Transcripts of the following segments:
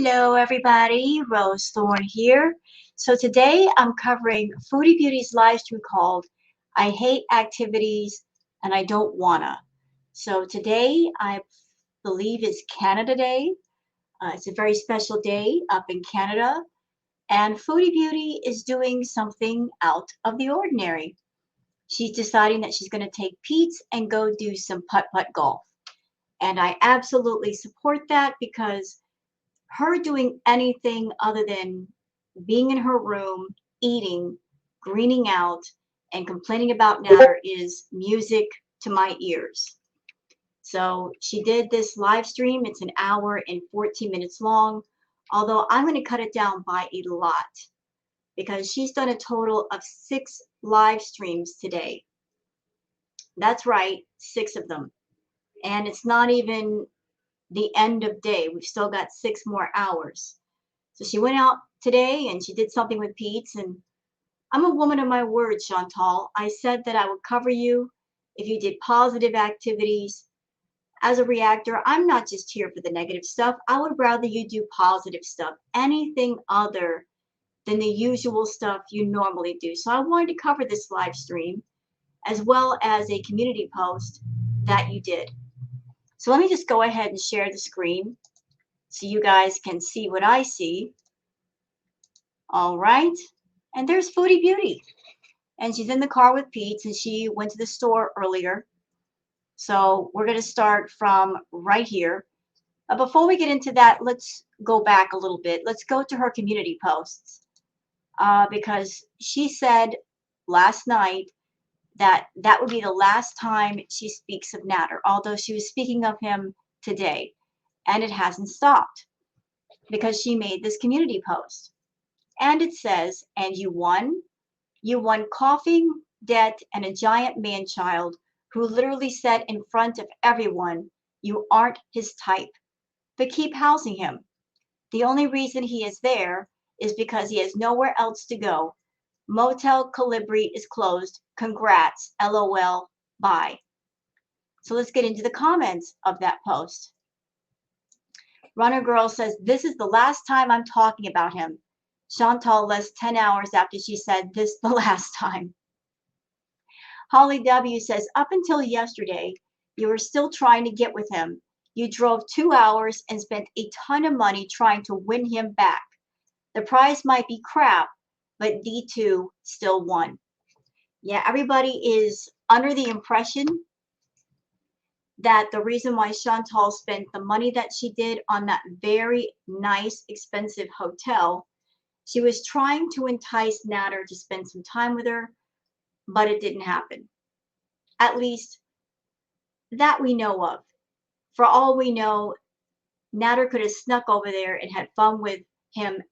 Hello everybody, Rose Thorne here. So today I'm covering Foodie Beauty's live stream called I Hate Activities and I Don't Wanna. So today I believe is Canada Day. It's a very special day up in Canada, and Foodie Beauty is doing something out of the ordinary. She's deciding that she's going to take Pete's and go do some putt-putt golf. And I absolutely support that because her doing anything other than being in her room, eating, greening out, and complaining about Natter is music to my ears. So she did this live stream. It's an hour and 14 minutes long, although I'm going to cut it down by a lot because she's done a total of 6 live streams today. That's right, 6 of them. And it's not even the end of day. We've still got 6 more hours. So she went out today and she did something with Pete's, and I'm a woman of my word, Chantal. I said that I would cover you if you did positive activities. As a reactor, I'm not just here for the negative stuff. I would rather you do positive stuff, anything other than the usual stuff you normally do. So I wanted to cover this live stream as well as a community post that you did. So let me just go ahead and share the screen so you guys can see what I see. All right. And there's Foodie Beauty. And she's in the car with Pete's, and she went to the store earlier. So we're going to start from right here. Before we get into that, let's go back a little bit. Let's go to her community posts. Because she said last night that that would be the last time she speaks of Natter, although she was speaking of him today. And it hasn't stopped because she made this community post. And it says, and you won coughing, debt, and a giant man-child who literally said in front of everyone, you aren't his type. But keep housing him. The only reason he is there is because he has nowhere else to go. Motel Colibri is closed. Congrats. LOL. Bye. So let's get into the comments of that post. Runner Girl says, this is the last time I'm talking about him. Chantal left 10 hours after she said this the last time. Holly W. says, up until yesterday, you were still trying to get with him. You drove 2 hours and spent a ton of money trying to win him back. The prize might be crap, but D2 still won. Yeah, everybody is under the impression that the reason why Chantal spent the money that she did on that very nice, expensive hotel, she was trying to entice Natter to spend some time with her, but it didn't happen. At least that we know of. For all we know, Natter could have snuck over there and had fun with him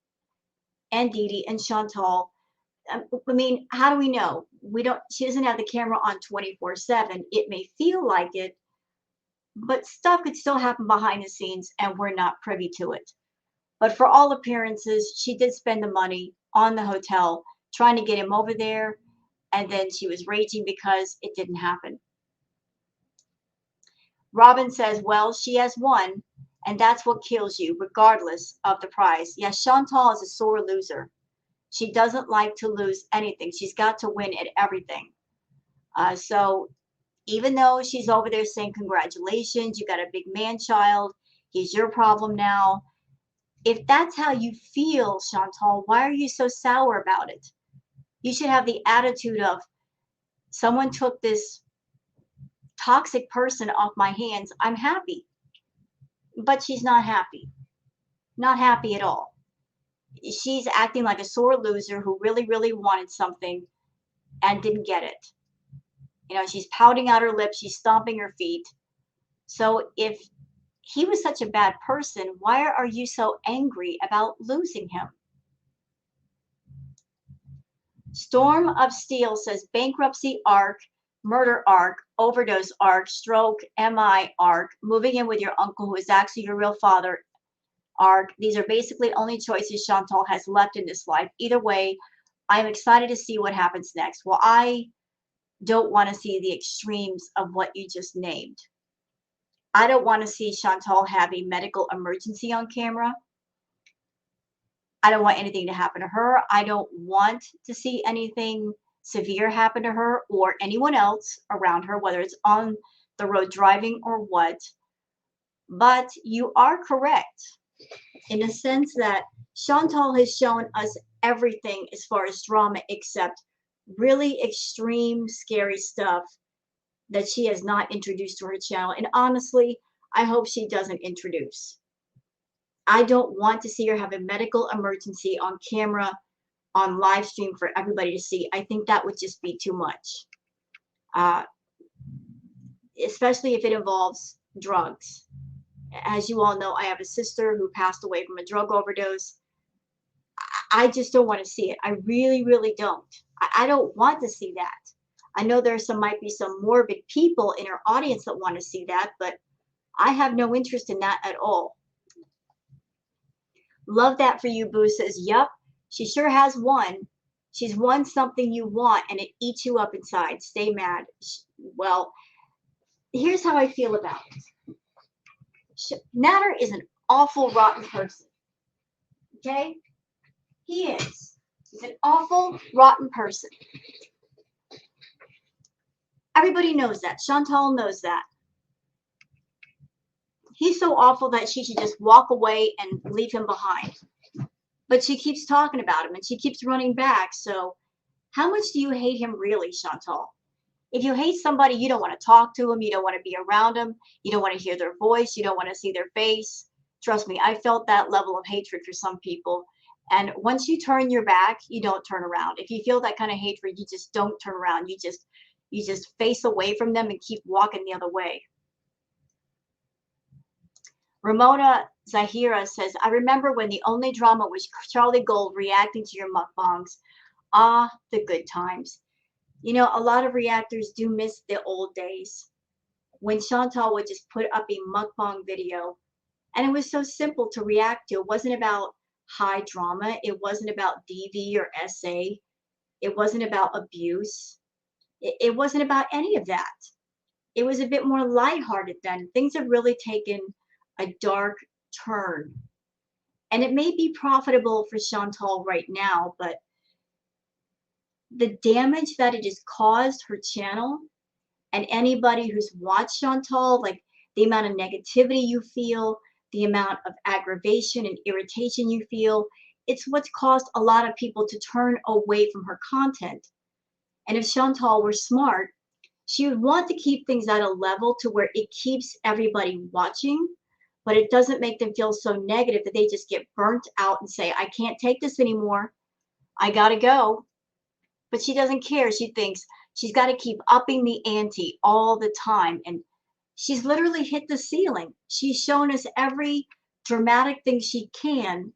and Dee Dee and Chantal. I mean, how do we know? She doesn't have the camera on 24/7. It may feel like it, but stuff could still happen behind the scenes and we're not privy to it. But for all appearances, she did spend the money on the hotel trying to get him over there, and then she was raging because it didn't happen. Robin says, well, she has won, and that's what kills you, regardless of the prize. Yes, Chantal is a sore loser. She doesn't like to lose anything. She's got to win at everything. So even though she's over there saying, congratulations, you got a big man-child, he's your problem now. If that's how you feel, Chantal, why are you so sour about it? You should have the attitude of, someone took this toxic person off my hands. I'm happy. But she's not happy. Not happy at all. She's acting like a sore loser who really, really wanted something and didn't get it. You know, she's pouting out her lips. She's stomping her feet. So if he was such a bad person, why are you so angry about losing him? Storm of Steel says bankruptcy arc, murder arc, overdose arc, stroke, MI arc, moving in with your uncle who is actually your real father arc. These are basically only choices Chantal has left in this life. Either way, I'm excited to see what happens next. Well, I don't want to see the extremes of what you just named. I don't want to see Chantal have a medical emergency on camera. I don't want anything to happen to her. I don't want to see anything severe happen to her or anyone else around her, whether it's on the road driving or what. But you are correct in the sense that Chantal has shown us everything as far as drama except really extreme, scary stuff that she has not introduced to her channel. And honestly, I hope she doesn't introduce. I don't want to see her have a medical emergency on camera, on live stream for everybody to see. I think that would just be too much, uh, especially if it involves drugs. As you all know, I have a sister who passed away from a drug overdose. I just don't want to see it. I really, really don't. I don't want to see that. I know might be some morbid people in our audience that want to see that, but I have no interest in that at all. Love that for you, Boo says, yep, she sure has won. She's won something you want and it eats you up inside. Stay mad. Well, here's how I feel about it. Natter is an awful, rotten person. Okay? He is. He's an awful, rotten person. Everybody knows that. Chantal knows that. He's so awful that she should just walk away and leave him behind. But she keeps talking about him and she keeps running back. So how much do you hate him really, Chantal? If you hate somebody, you don't want to talk to them. You don't want to be around them. You don't want to hear their voice. You don't want to see their face. Trust me, I felt that level of hatred for some people. And once you turn your back, you don't turn around. If you feel that kind of hatred, you just don't turn around. You just face away from them and keep walking the other way. Ramona Zahira says, I remember when the only drama was Charlie Gold reacting to your mukbangs. Ah, the good times. You know, a lot of reactors do miss the old days when Chantal would just put up a mukbang video. And it was so simple to react to. It wasn't about high drama. It wasn't about DV or SA. It wasn't about abuse. It wasn't about any of that. It was a bit more lighthearted then. Things have really taken a dark turn. And it may be profitable for Chantal right now, but the damage that it has caused her channel and anybody who's watched Chantal, like the amount of negativity you feel, the amount of aggravation and irritation you feel, it's what's caused a lot of people to turn away from her content. And if Chantal were smart, she would want to keep things at a level to where it keeps everybody watching, but it doesn't make them feel so negative that they just get burnt out and say, I can't take this anymore. I gotta go. But she doesn't care. She thinks she's got to keep upping the ante all the time. And she's literally hit the ceiling. She's shown us every dramatic thing she can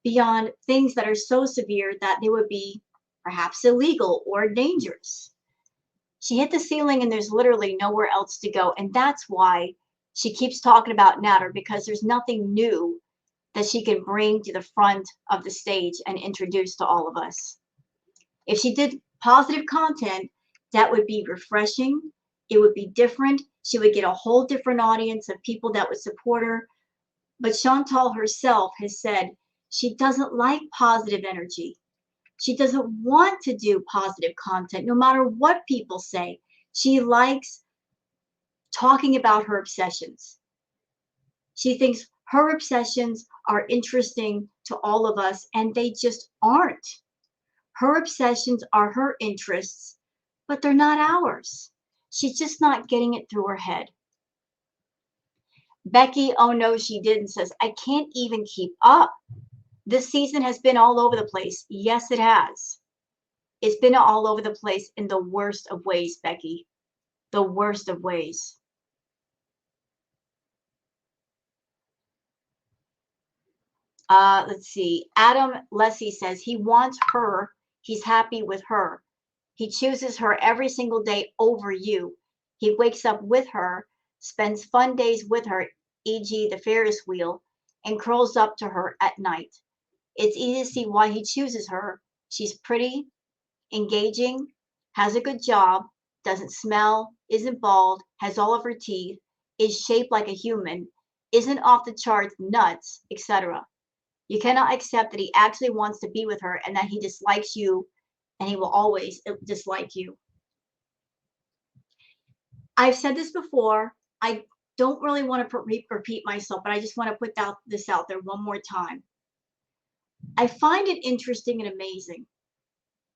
beyond things that are so severe that they would be perhaps illegal or dangerous. She hit the ceiling and there's literally nowhere else to go. And that's why she keeps talking about Natter, because there's nothing new that she can bring to the front of the stage and introduce to all of us. If she did positive content, that would be refreshing. It would be different. She would get a whole different audience of people that would support her. But Chantal herself has said she doesn't like positive energy. She doesn't want to do positive content, no matter what people say. She likes talking about her obsessions. She thinks her obsessions are interesting to all of us, and they just aren't. Her obsessions are her interests, but they're not ours. She's just not getting it through her head. Becky, oh no, she didn't, says, I can't even keep up. This season has been all over the place. Yes, it has. It's been all over the place in the worst of ways, Becky. The worst of ways. Let's see. Adam Lessie says he wants her. He's happy with her. He chooses her every single day over you. He wakes up with her, spends fun days with her, e.g. the Ferris wheel, and curls up to her at night. It's easy to see why he chooses her. She's pretty, engaging, has a good job, doesn't smell, isn't bald, has all of her teeth, is shaped like a human, isn't off the charts nuts, etc. You cannot accept that he actually wants to be with her and that he dislikes you and he will always dislike you. I've said this before. I don't really want to repeat myself, but I just want to put this out there one more time. I find it interesting and amazing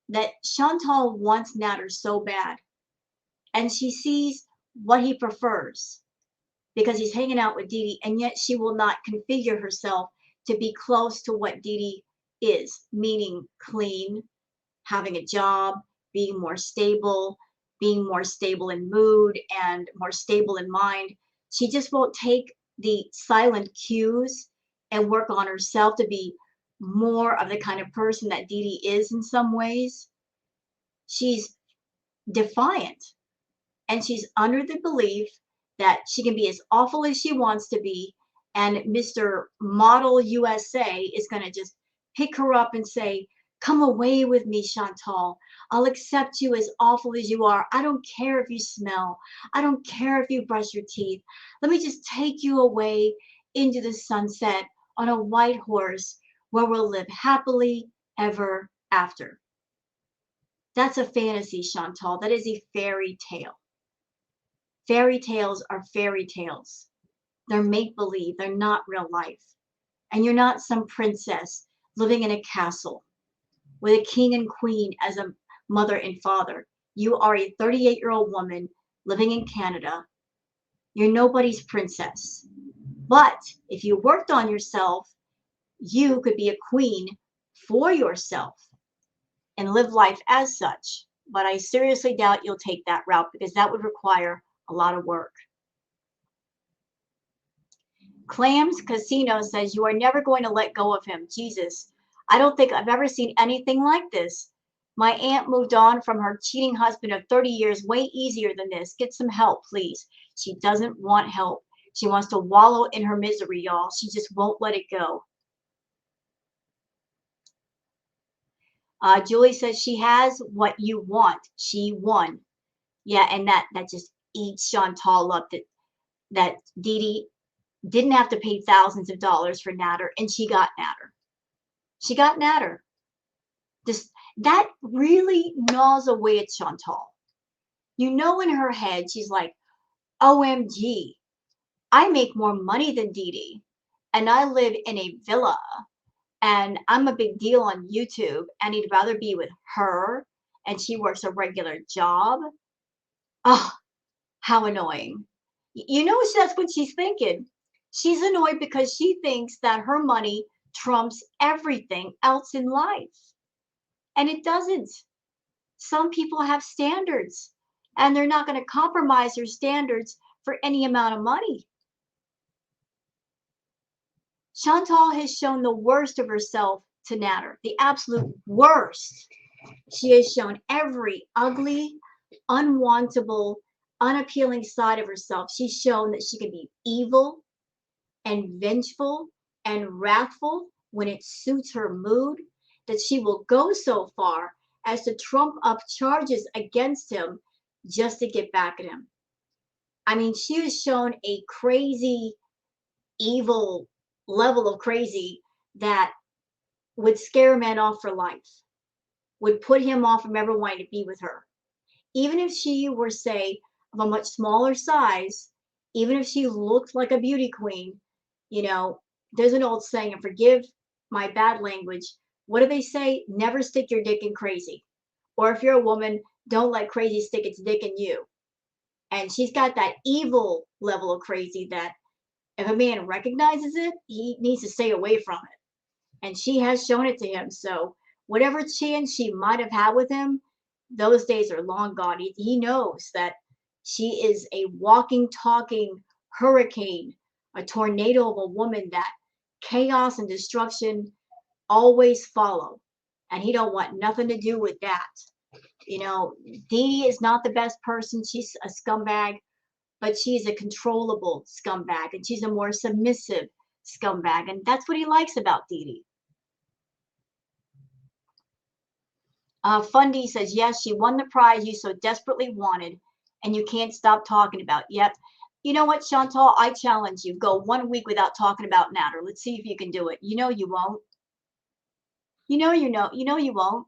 that Chantal wants Nader so bad, and she sees what he prefers because he's hanging out with Didi, and yet she will not configure herself to be close to what Didi is, meaning clean, having a job, being more stable in mood and more stable in mind. She just won't take the silent cues and work on herself to be more of the kind of person that Didi is in some ways. She's defiant and she's under the belief that she can be as awful as she wants to be, and Mr. Model USA is going to just pick her up and say, come away with me, Chantal. I'll accept you as awful as you are. I don't care if you smell. I don't care if you brush your teeth. Let me just take you away into the sunset on a white horse where we'll live happily ever after. That's a fantasy, Chantal. That is a fairy tale. Fairy tales are fairy tales. They're make-believe. They're not real life. And you're not some princess living in a castle with a king and queen as a mother and father. You are a 38-year-old woman living in Canada. You're nobody's princess. But if you worked on yourself, you could be a queen for yourself and live life as such. But I seriously doubt you'll take that route because that would require a lot of work. Clams Casino says you are never going to let go of him. Jesus, I don't think I've ever seen anything like this. My aunt moved on from her cheating husband of 30 years way easier than this. Get some help, please. She doesn't want help. She wants to wallow in her misery, y'all. She just won't let it go. Julie says she has what you want. She won. Yeah, and that just eats Chantal up. That Didi didn't have to pay thousands of dollars for Nader, and she got Nader. She got Nader. That really gnaws away at Chantal. You know, in her head, she's like, OMG, I make more money than Didi, and I live in a villa, and I'm a big deal on YouTube, and he'd rather be with her, and she works a regular job. Oh, how annoying. You know, that's what she's thinking. She's annoyed because she thinks that her money trumps everything else in life. And it doesn't. Some people have standards, and they're not going to compromise their standards for any amount of money. Chantal has shown the worst of herself to Nader, the absolute worst. She has shown every ugly, unwantable, unappealing side of herself. She's shown that she can be evil and vengeful and wrathful when it suits her mood, that she will go so far as to trump up charges against him just to get back at him. I mean, she has shown a crazy, evil level of crazy that would scare men off for life, would put him off from ever wanting to be with her. Even if she were, say, of a much smaller size, even if she looked like a beauty queen, you know, there's an old saying, and forgive my bad language, what do they say? Never stick your dick in crazy. Or if you're a woman, don't let crazy stick its dick in you. And she's got that evil level of crazy that if a man recognizes it, he needs to stay away from it. And she has shown it to him. So whatever chance she might have had with him, those days are long gone. He knows that she is a walking, talking hurricane, a tornado of a woman that chaos and destruction always follow. And he don't want nothing to do with that. You know, Dee is not the best person. She's a scumbag, but she's a controllable scumbag, and she's a more submissive scumbag. And that's what he likes about Dee. Fundy says, yes, she won the prize you so desperately wanted, and you can't stop talking about. Yep, You know what, Chantal? I challenge you. Go 1 week without talking about Natter. Let's see if you can do it. You know you won't. You know you won't.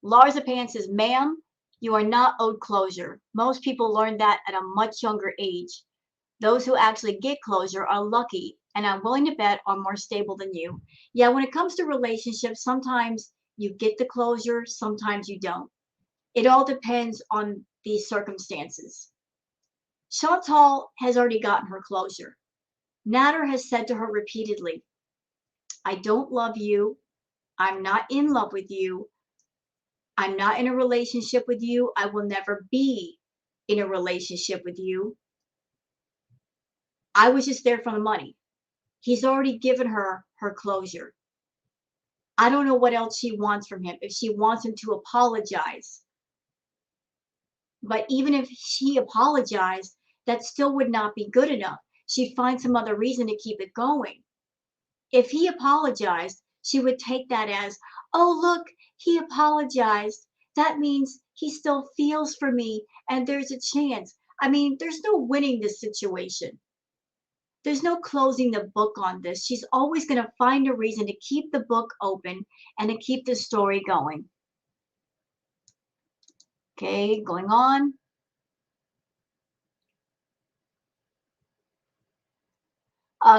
Larzapan says, ma'am, you are not owed closure. Most people learn that at a much younger age. Those who actually get closure are lucky, and I'm willing to bet are more stable than you. Yeah, when it comes to relationships, sometimes you get the closure, sometimes you don't. It all depends on the circumstances. Chantal has already gotten her closure. Natter has said to her repeatedly, I don't love you. I'm not in love with you. I'm not in a relationship with you. I will never be in a relationship with you. I was just there for the money. He's already given her her closure. I don't know what else she wants from him. If she wants him to apologize. But even if she apologized, that still would not be good enough. She'd find some other reason to keep it going. If he apologized, she would take that as, oh, look, he apologized. That means he still feels for me and there's a chance. I mean, there's no winning this situation. There's no closing the book on this. She's always going to find a reason to keep the book open and to keep the story going. Okay, going on.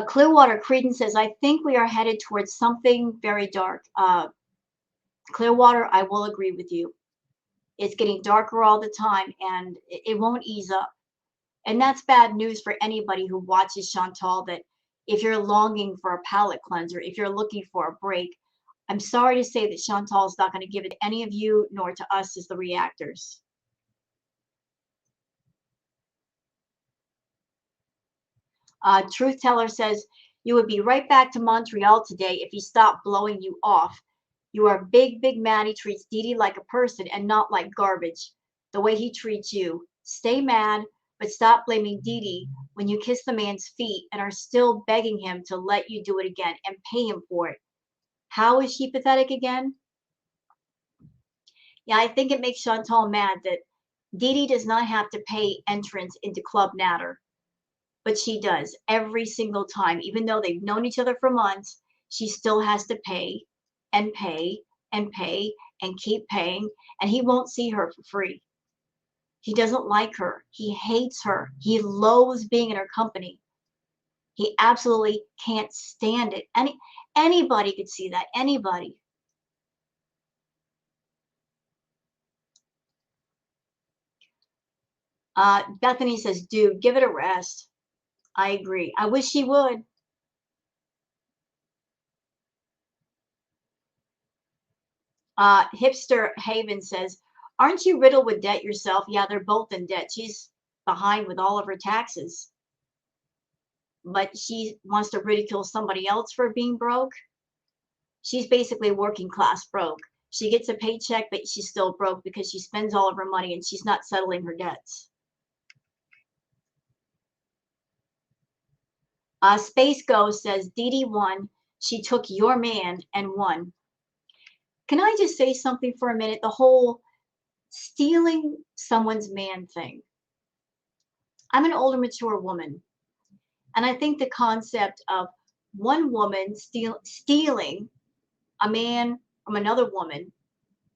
Clearwater Credence says, I think we are headed towards something very dark. Clearwater, I will agree with you. It's getting darker all the time and it won't ease up. And that's bad news for anybody who watches Chantal, that if you're longing for a palate cleanser, if you're looking for a break, I'm sorry to say that Chantal is not going to give it to any of you nor to us as the reactors. Truth Teller says, you would be right back to Montreal today if he stopped blowing you off. You are big, big mad he treats Dee Dee like a person and not like garbage, the way he treats you. Stay mad, but stop blaming Dee Dee when you kiss the man's feet and are still begging him to let you do it again and pay him for it. How is she pathetic again? Yeah, I think it makes Chantal mad that Dee Dee does not have to pay entrance into Club Natter. But she does every single time. Even though they've known each other for months, she still has to pay and pay and pay and keep paying, and he won't see her for free. He doesn't like her. He hates her. He loathes being in her company. He absolutely can't stand it. Anybody could see that. Anybody. Bethany says, dude, give it a rest. I agree. I wish she would. Hipster Haven says, aren't you riddled with debt yourself? Yeah, they're both in debt. She's behind with all of her taxes, but she wants to ridicule somebody else for being broke. She's basically working class broke. She gets a paycheck, but she's still broke because she spends all of her money and she's not settling her debts. Space Ghost says, Dee Dee won. She took your man and won. Can I just say something for a minute? The whole stealing someone's man thing. I'm an older, mature woman. And I think the concept of one woman stealing a man from another woman,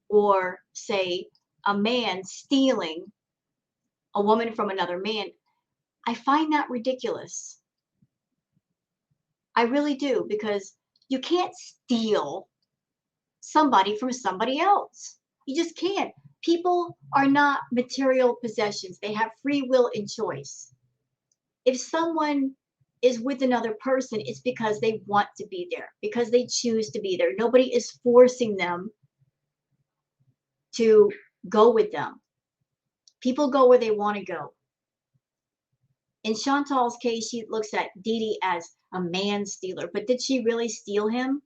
or say a man stealing a woman from another man, I find that ridiculous. I really do, because you can't steal somebody from somebody else. You just can't. People are not material possessions. They have free will and choice. If someone is with another person, it's because they want to be there, because they choose to be there. Nobody is forcing them to go with them. People go where they want to go. In Chantal's case, she looks at Dee Dee as a man stealer, but did she really steal him?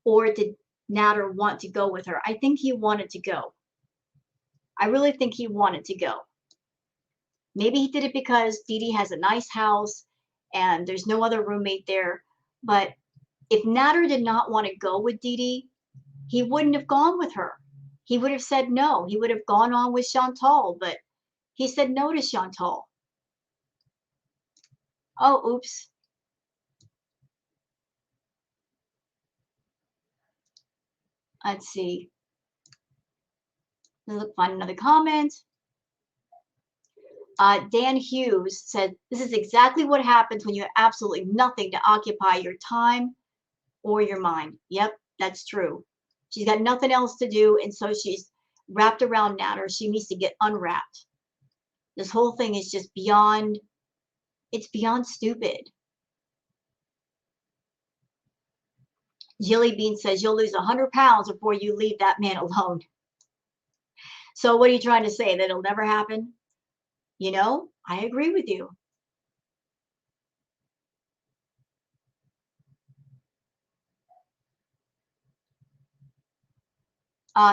Or did Natter want to go with her? I think he wanted to go. I really think he wanted to go. Maybe he did it because Dee Dee has a nice house and there's no other roommate there. But if Natter did not want to go with Dee Dee, he wouldn't have gone with her. He would have said no. He would have gone on with Chantal, but he said no to Chantal. Oh, oops. Let's see. Let's find another comment. Dan Hughes said, this is exactly what happens when you have absolutely nothing to occupy your time or your mind. Yep, that's true. She's got nothing else to do, and so she's wrapped around Natter. She needs to get unwrapped. This whole thing is just beyond, it's beyond stupid. Jilly Bean says, you'll lose 100 pounds before you leave that man alone. So what are you trying to say? That it'll never happen? You know, I agree with you.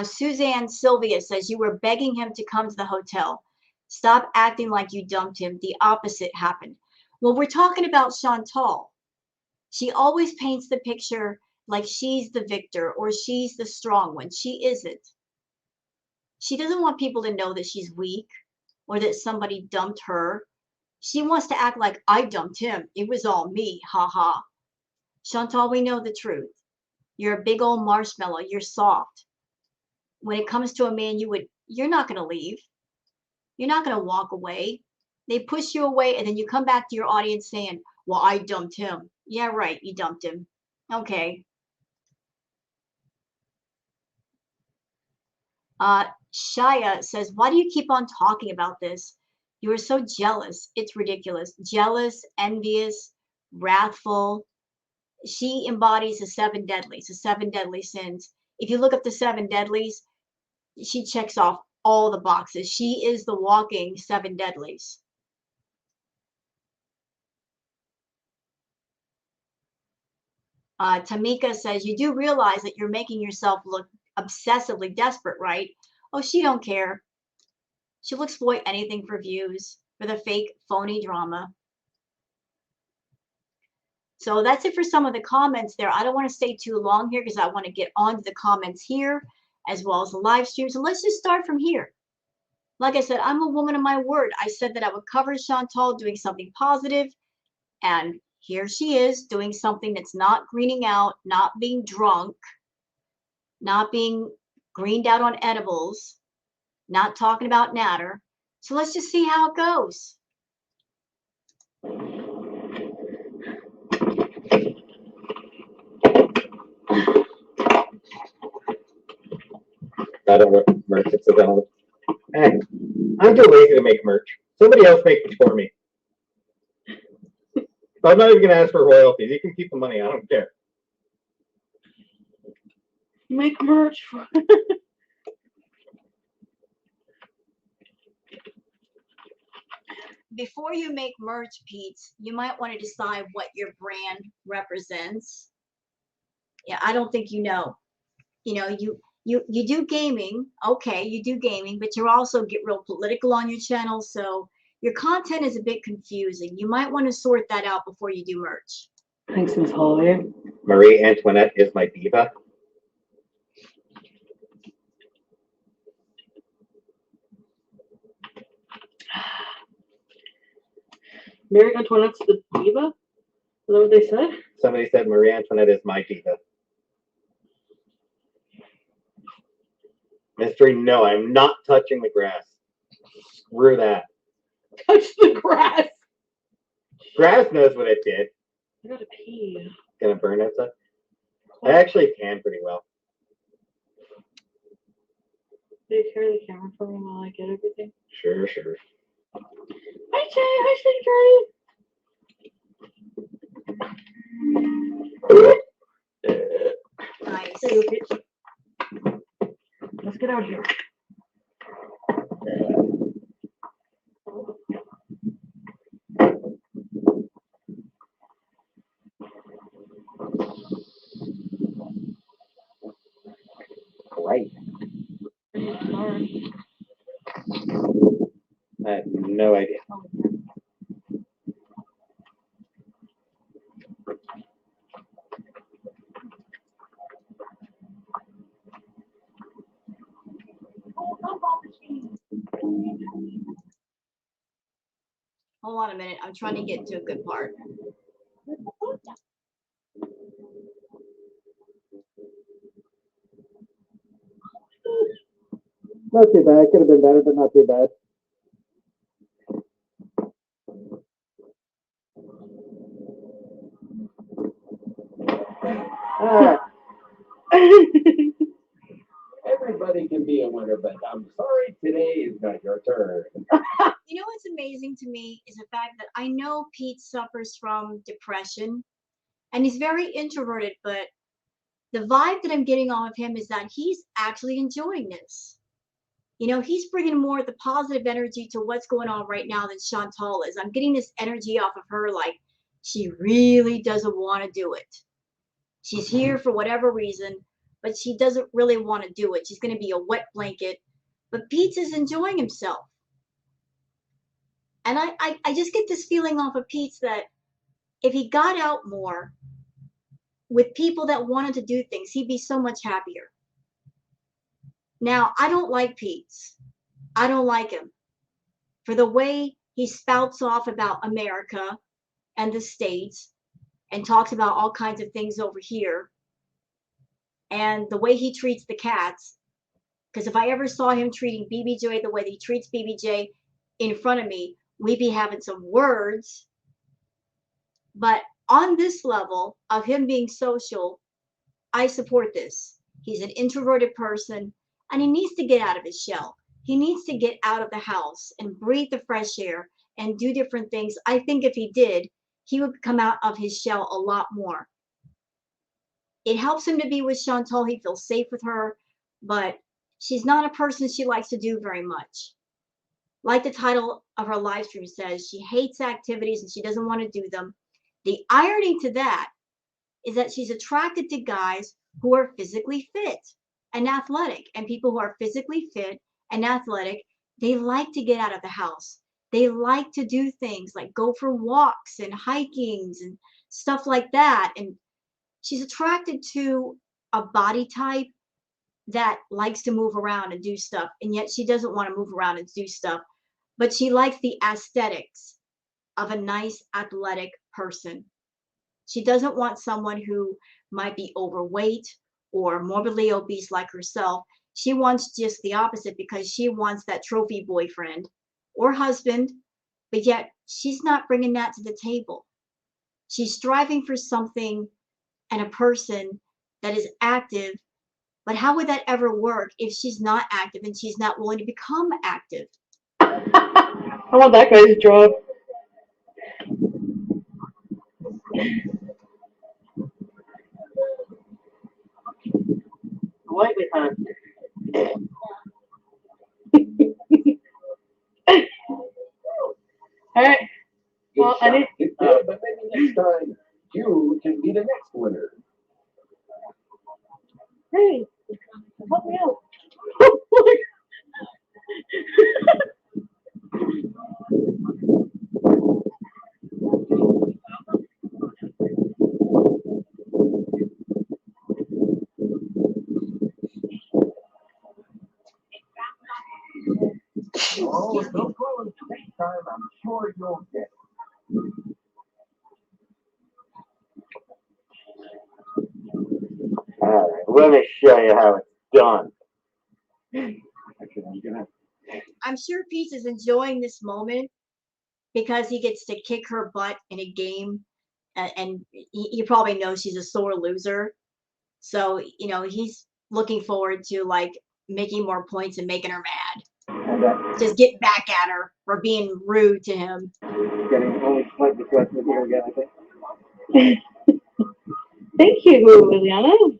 Suzanne Sylvia says, you were begging him to come to the hotel. Stop acting like you dumped him. The opposite happened. Well, we're talking about Chantal. She always paints the picture like she's the victor or she's the strong one. She isn't. She doesn't want people to know that she's weak or that somebody dumped her. She wants to act like I dumped him. It was all me. Ha ha. Chantal, we know the truth. You're a big old marshmallow. You're soft. When it comes to a man, you're not going to leave. You're not going to walk away. They push you away, and then you come back to your audience saying, well, I dumped him. Yeah, right. You dumped him. Okay. Shia says, why do you keep on talking about this? You are so jealous. It's ridiculous. Jealous, envious, wrathful. She embodies the seven deadly sins. If you look up the seven deadlies, she checks off all the boxes. She is the walking seven deadlies. Tamika says, you do realize that you're making yourself look obsessively desperate, right? Oh, she don't care. She'll exploit anything for views, for the fake, phony drama. So that's it for some of the comments there. I don't want to stay too long here because I want to get on to the comments here as well as the live streams. And let's just start from here. Like I said, I'm a woman of my word. I said that I would cover Chantal doing something positive, and here she is doing something that's not greening out, not being drunk, not being greened out on edibles, not talking about Natter. So let's just see how it goes. I don't know merch. It's available. Hey, I'm too lazy to make merch. Somebody else make it for me. I'm not even gonna ask for royalties. You can keep the money. I don't care. Make merch. Before you make merch, Pete's, you might want to decide what your brand represents. Yeah, I don't think you know. You know, you do gaming, okay, you do gaming, but you also get real political on your channel, so your content is a bit confusing. You might want to sort that out before you do merch. Thanks, Miss Holly. Marie Antoinette is my diva. Mary Antoinette's the diva? Is that what they said? Somebody said Marie Antoinette is my diva. Mystery, no, I'm not touching the grass. Screw that. Touch the grass. Grass knows what it did. I gotta pee. Gonna burn outside? I actually can pretty well. Do you carry the camera for me while I get everything? Sure, sure. Hi, Jay. Hi, Steve Nice. There you go, Pete. Let's get out of here. Great. Sorry. I have no idea. Hold on a minute. I'm trying to get to a good part. Not too bad. Could have been better, but not too bad. Everybody can be a winner, but I'm sorry, today is not your turn. You know what's amazing to me is the fact that I know Pete suffers from depression and he's very introverted, but the vibe that I'm getting off of him is that he's actually enjoying this. You know, he's bringing more of the positive energy to what's going on right now than Chantal is. I'm getting this energy off of her like she really doesn't want to do it. She's here for whatever reason, but she doesn't really want to do it. She's going to be a wet blanket. But Pete is enjoying himself. And I just get this feeling off of Pete that if he got out more with people that wanted to do things, he'd be so much happier. Now, I don't like Pete. I don't like him for the way he spouts off about America and the States and talks about all kinds of things over here and the way he treats the cats. Because if I ever saw him treating BBJ the way that he treats BBJ in front of me, we'd be having some words. But on this level of him being social, I support this. He's an introverted person and he needs to get out of his shell. He needs to get out of the house and breathe the fresh air and do different things. I think if he did, he would come out of his shell a lot more. It helps him to be with Chantal. He feels safe with her, but she's not a person she likes to do very much. Like the title of her live stream says, she hates activities and she doesn't want to do them. The irony to that is that she's attracted to guys who are physically fit and athletic. And people who are physically fit and athletic, they like to get out of the house. They like to do things like go for walks and hikings and stuff like that. And she's attracted to a body type that likes to move around and do stuff. And yet she doesn't want to move around and do stuff. But she likes the aesthetics of a nice athletic person. She doesn't want someone who might be overweight or morbidly obese like herself. She wants just the opposite because she wants that trophy boyfriend or husband, but yet she's not bringing that to the table. She's striving for something and a person that is active, but how would that ever work if she's not active and she's not willing to become active? I want that guy's job. Lightly, huh? All right. Well, I need. But maybe next time you can be the next winner. Hey, help me out. Oh, if no problem next time, I'm sure you'll get it. All right, let me show you how it's done. I'm sure Pete is enjoying this moment because he gets to kick her butt in a game, and he probably knows she's a sore loser. So, you know, he's looking forward to like making more points and making her mad. Just get back at her for being rude to him. Getting only slightly questions here again, I think. Thank you, Liliana.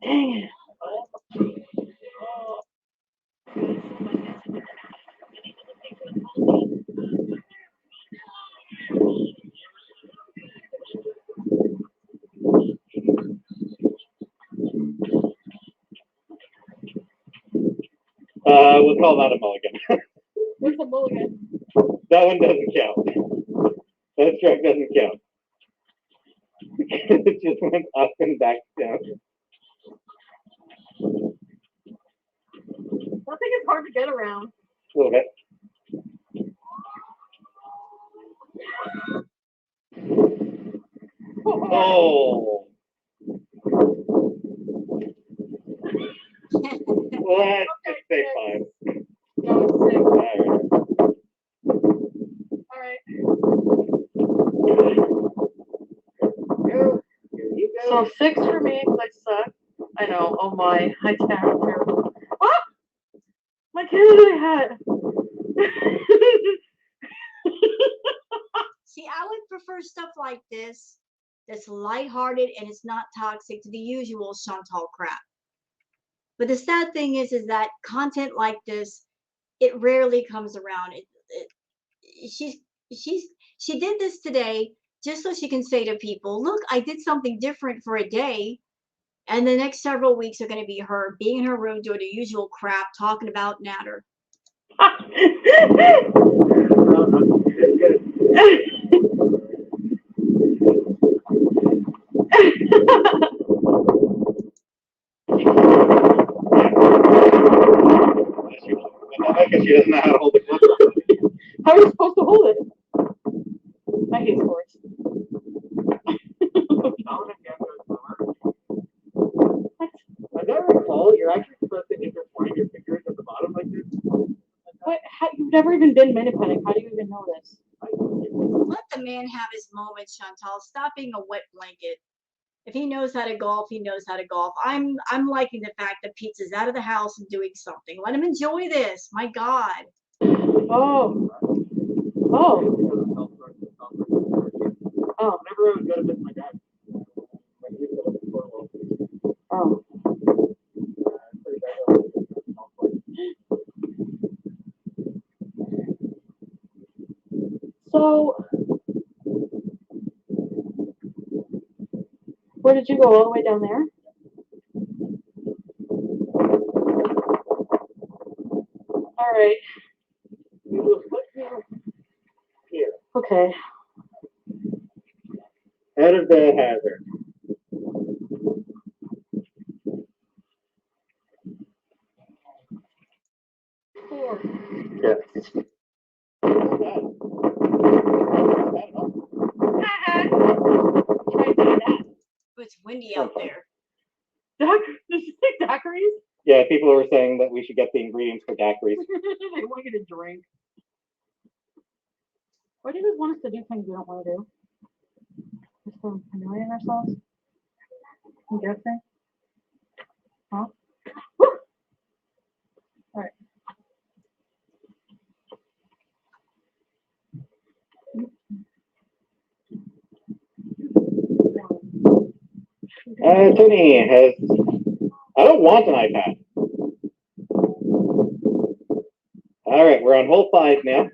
Dang it. We'll call that a mulligan. Where's the mulligan? That one doesn't count. That strike doesn't count. It just went up and back down. I think it's hard to get around. A little bit. Oh. Let's just say 5. No, it's 6. All right. Alright. Here you go. So 6 for me because I suck. I know. Oh my. I sound terrible. Ah! My Canada hat. See, I would prefer stuff like this that's lighthearted and it's not toxic to the usual Chantal crap. But the sad thing is that content like this, it rarely comes around. She did this today just so she can say to people, look, I did something different for a day. And the next several weeks are going to be her being in her room doing the usual crap, talking about natter. Because she doesn't know how to hold the cup. How are you supposed to hold it? I hate sports. What? As I recall, you're actually supposed to intertwine your fingers at the bottom like this. What? You've never even been miniputting. How do you even know this? Let the man have his moment, Chantal. Stop being a wet blanket. If he knows how to golf, he knows how to golf. I'm liking the fact that Pizza's out of the house and doing something. Let him enjoy this. My God. Oh. Oh. Oh. Whenever I was going to visit my dad. Oh. So, where did you go? All the way down there? All right. You will put him here. Okay. Out of the hazard. Four. Yes. It's windy out there. Did you say daiquiris? Yeah, people were saying that we should get the ingredients for daiquiris. They want you to drink. Why do you guys want us to do things we don't want to do? Just to humiliate ourselves? I'm guessing. Huh? Alright. Tony has. I don't want an iPad. All right, we're on hole 5 now.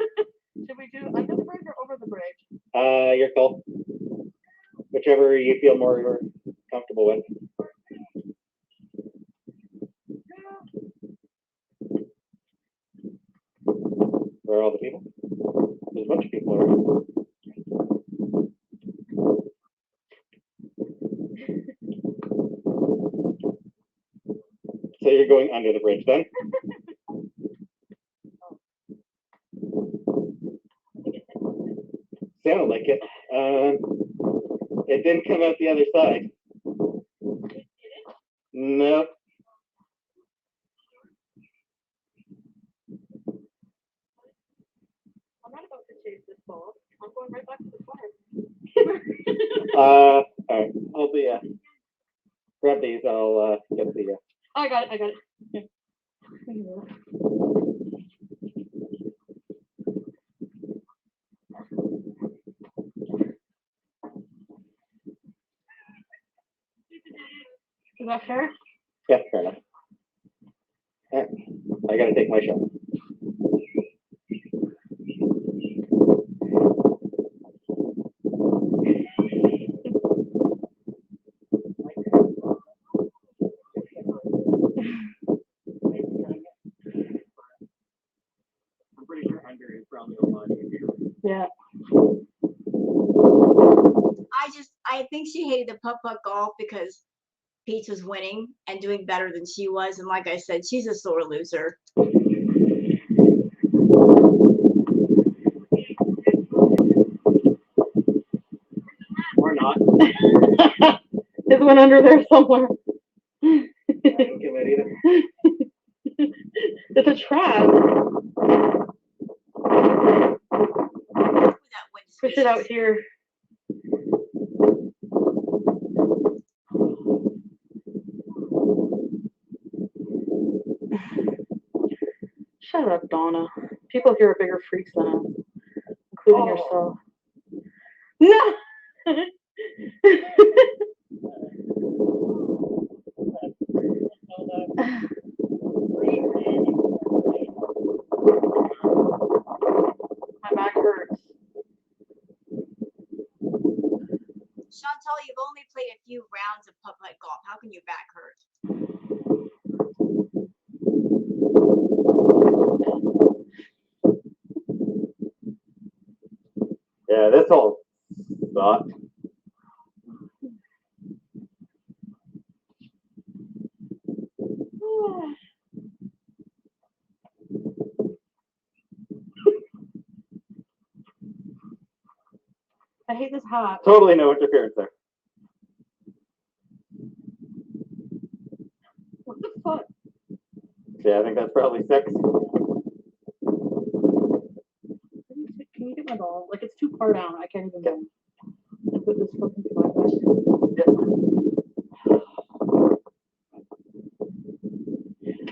Should we do under the bridge or over the bridge? Your call. Whichever you feel more comfortable with. Where are all the people? There's a bunch of people around. So you're going under the bridge then? Sounded like it. It didn't come out the other side. Nope. I'm not about to chase this ball. I'm going right back to the fire. All right. I'll be grab these. I'll get the. Oh, I got it. I got it. Yeah. Is that fair? Yeah, fair enough. All right. I gotta take my shot. I'm pretty sure under is probably a lot easier. Yeah. I think she hated the putt-putt golf because Peach was winning and doing better than she was. And like I said, she's a sore loser. not. It went under there somewhere. I didn't get that either. It's a trap. Push it out here. Shut up, Donna. People here are bigger freaks than us, including yourself. No! My back hurts. Chantal, you've only played a few rounds of putt-putt golf. How can your back hurt? Yeah, this whole sucked. I hate this hat. Totally no interference there. What the fuck? Yeah, I think that's probably 6. Can you get my ball? Like, it's too far down. I can't even go. Put this fucking flag back.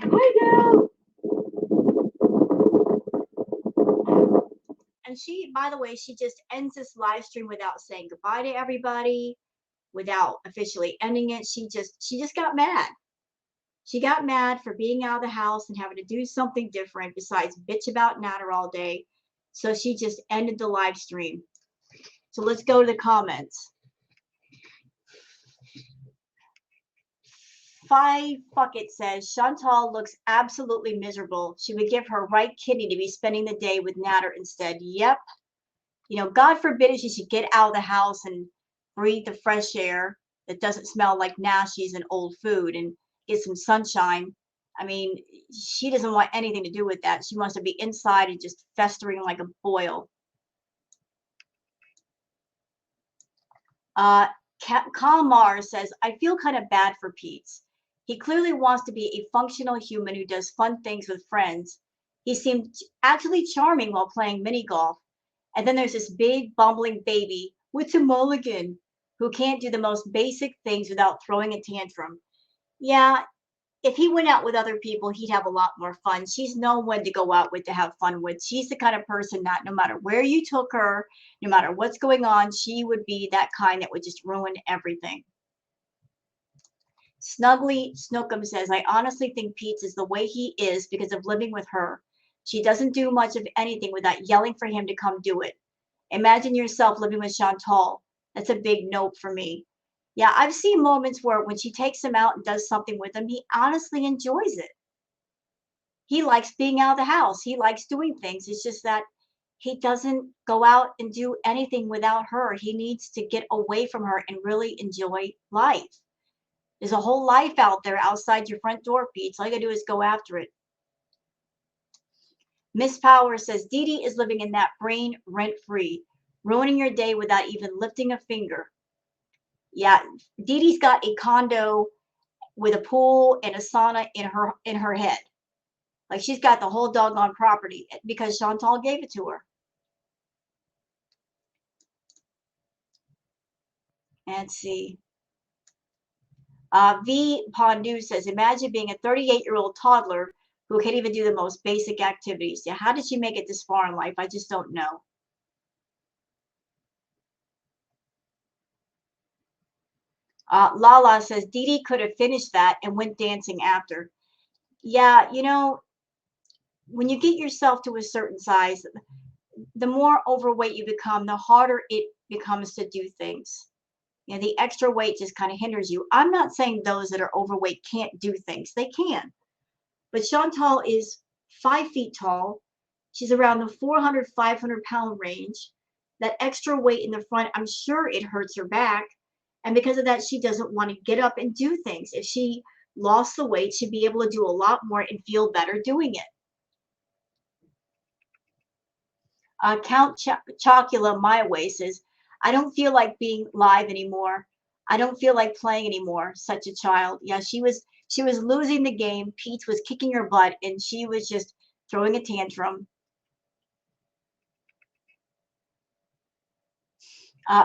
I know! And she, by the way, she just ends this live stream without saying goodbye to everybody, without officially ending it. She just got mad. She got mad for being out of the house and having to do something different besides bitch about Natter all day. So she just ended the live stream. So let's go to the comments. 5 Fucket says, Chantal looks absolutely miserable. She would give her right kidney to be spending the day with Natter instead. Yep. You know, God forbid if she should get out of the house and breathe the fresh air that doesn't smell like nasties and old food and get some sunshine. I mean, she doesn't want anything to do with that. She wants to be inside and just festering like a boil. Kalmar says, I feel kind of bad for Pete. He clearly wants to be a functional human who does fun things with friends. He seemed actually charming while playing mini golf. And then there's this big bumbling baby with a mulligan who can't do the most basic things without throwing a tantrum. Yeah, if he went out with other people, he'd have a lot more fun. She's no one to go out with to have fun with. She's the kind of person that no matter where you took her, no matter what's going on, she would be that kind that would just ruin everything. Snuggly Snookum says, I honestly think Pete is the way he is because of living with her. She doesn't do much of anything without yelling for him to come do it. Imagine yourself living with Chantal. That's a big nope for me. Yeah, I've seen moments where when she takes him out and does something with him, he honestly enjoys it. He likes being out of the house. He likes doing things. It's just that he doesn't go out and do anything without her. He needs to get away from her and really enjoy life. There's a whole life out there outside your front door, Pete. All you gotta do is go after it. Miss Power says, Dee Dee is living in that brain rent-free, ruining your day without even lifting a finger. Yeah, Dee Dee's got a condo with a pool and a sauna in her head. Like she's got the whole doggone property because Chantal gave it to her. Let's see. V. Pondu says, imagine being a 38-year-old toddler who can't even do the most basic activities. Yeah, how did she make it this far in life? I just don't know. Lala says, Dee Dee could have finished that and went dancing after. Yeah, you know, when you get yourself to a certain size, the more overweight you become, the harder it becomes to do things. You know, the extra weight just kind of hinders you. I'm not saying those that are overweight can't do things. They can. But Chantal is 5 feet tall. She's around the 400, 500-pound range. That extra weight in the front, I'm sure it hurts her back. And because of that, she doesn't want to get up and do things. If she lost the weight, she'd be able to do a lot more and feel better doing it. Count Chocula my way says, I don't feel like being live anymore. I don't feel like playing anymore. Such a child. Yeah, she was losing the game. Pete was kicking her butt, and she was just throwing a tantrum.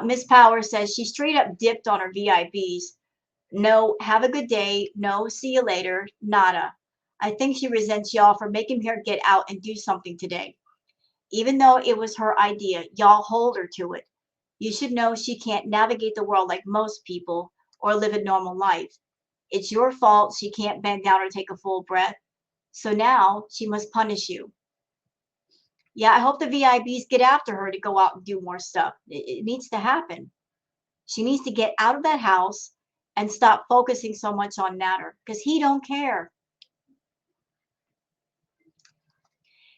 Miss Power says she straight up dipped on her VIPs. No, have a good day. No, see you later. Nada. I think she resents y'all for making her get out and do something today. Even though it was her idea, y'all hold her to it. You should know she can't navigate the world like most people or live a normal life. It's your fault she can't bend down or take a full breath. So now she must punish you. Yeah, I hope the VIPs get after her to go out and do more stuff. It needs to happen. She needs to get out of that house and stop focusing so much on Natter because he don't care.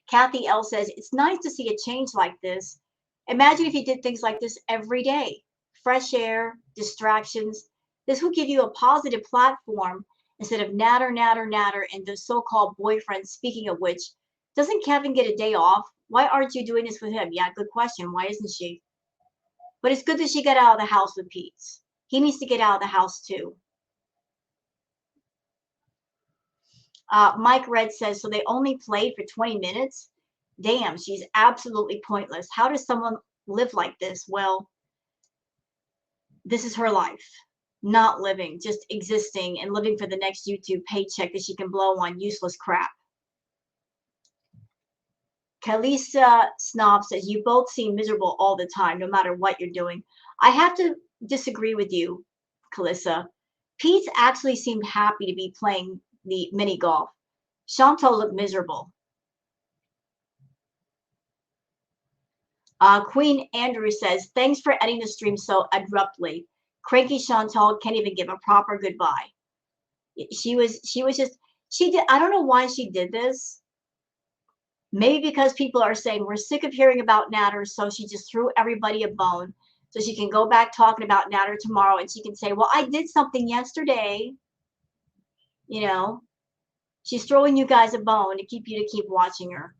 Kathy L says, it's nice to see a change like this. Imagine if you did things like this every day. Fresh air, distractions. This will give you a positive platform instead of natter, natter, natter, and the so-called boyfriend. Speaking of which, doesn't Kevin get a day off? Why aren't you doing this with him? Yeah, good question. Why isn't she? But it's good that she got out of the house with Pete. He needs to get out of the house too. Mike Red says, so they only played for 20 minutes? Damn, she's absolutely pointless. How does someone live like this? Well, this is her life. Not living, just existing and living for the next YouTube paycheck that she can blow on useless crap. Kalisa Snob says, you both seem miserable all the time, no matter what you're doing. I have to disagree with you, Kalisa. Pete actually seemed happy to be playing the mini golf. Chantal looked miserable. Queen Andrew says, thanks for ending the stream so abruptly. Cranky Chantal can't even give a proper goodbye. She was just, she did, I don't know why she did this. Maybe because people are saying we're sick of hearing about Natter, so she just threw everybody a bone. So she can go back talking about Natter tomorrow and she can say, well, I did something yesterday. You know, she's throwing you guys a bone to keep you to keep watching her.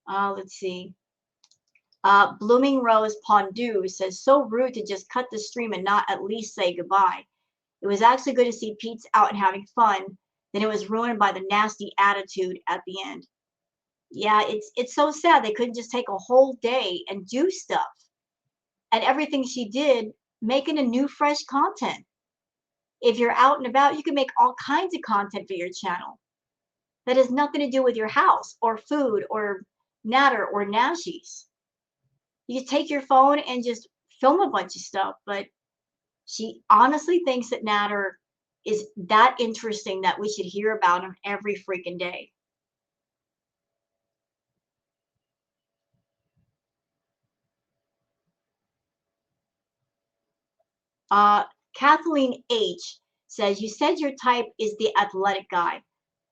Let's see. Blooming Rose Pondu says, so rude to just cut the stream and not at least say goodbye. It was actually good to see Pete's out and having fun. Then it was ruined by the nasty attitude at the end. Yeah, it's so sad they couldn't just take a whole day and do stuff. And everything she did, making a new fresh content. If you're out and about, you can make all kinds of content for your channel. That has nothing to do with your house or food or Natter or Nashies. You take your phone and just film a bunch of stuff, but she honestly thinks that Natter is that interesting that we should hear about him every freaking day. Kathleen H says, you said your type is the athletic guy.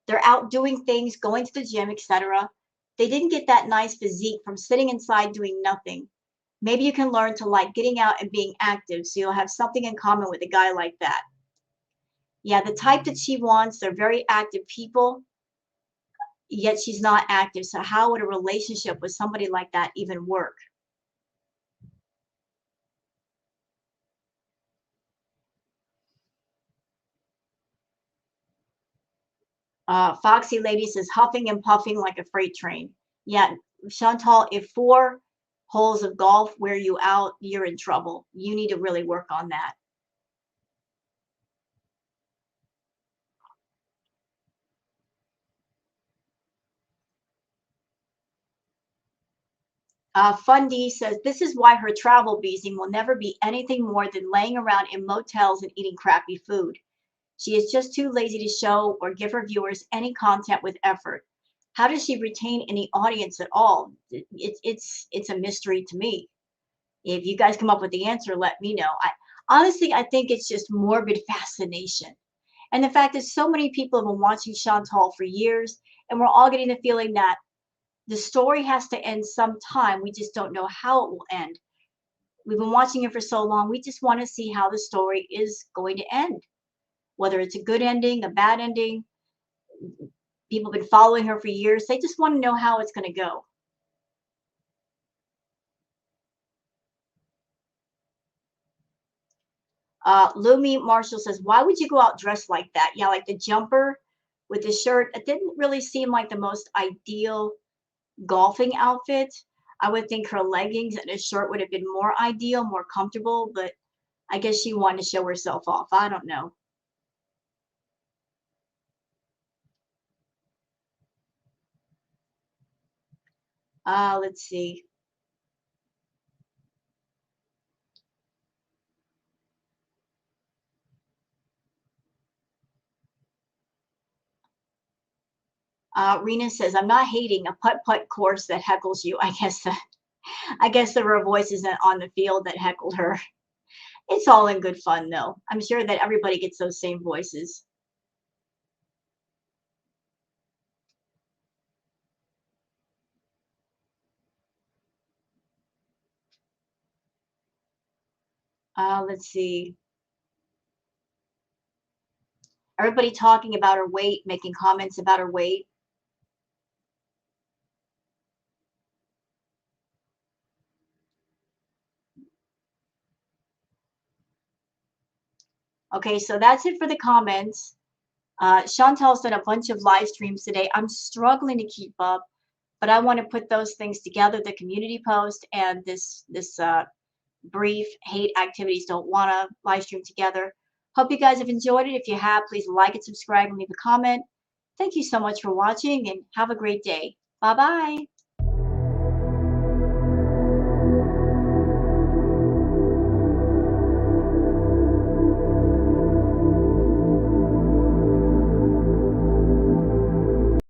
They're out doing things, going to the gym, etc. They didn't get that nice physique from sitting inside doing nothing. Maybe you can learn to like getting out and being active so you'll have something in common with a guy like that. Yeah, the type that she wants, they're very active people, yet she's not active. So how would a relationship with somebody like that even work? Foxy Lady says, huffing and puffing like a freight train. Yeah, Chantal, if 4 holes of golf wear you out, you're in trouble. You need to really work on that. Fundy says, this is why her travel beasing will never be anything more than laying around in motels and eating crappy food. She is just too lazy to show or give her viewers any content with effort. How does she retain any audience at all? It's a mystery to me. If you guys come up with the answer, let me know. Honestly, I think it's just morbid fascination. And the fact that so many people have been watching Chantal for years, and we're all getting the feeling that the story has to end sometime. We just don't know how it will end. We've been watching it for so long. We just want to see how the story is going to end. whether it's a good ending, a bad ending. People have been following her for years. They just want to know how it's going to go. Lumi Marshall says, why would you go out dressed like that? Yeah, like the jumper with the shirt. It didn't really seem like the most ideal golfing outfit. I would think her leggings and a shirt would have been more ideal, more comfortable, but I guess she wanted to show herself off. I don't know. Let's see. Rena says, I'm not hating a putt-putt course that heckles you. I guess there were voices on the field that heckled her. It's all in good fun, though. I'm sure that everybody gets those same voices. Let's see. Everybody talking about her weight, making comments about her weight. Okay, so that's it for the comments. Chantal's done a bunch of live streams today. I'm struggling to keep up, but I want to put those things together, the community post and this brief hate activities don't want to live stream together. Hope you guys have enjoyed it. If you have, please like and subscribe and leave a comment. Thank you so much for watching and have a great day. Bye-bye.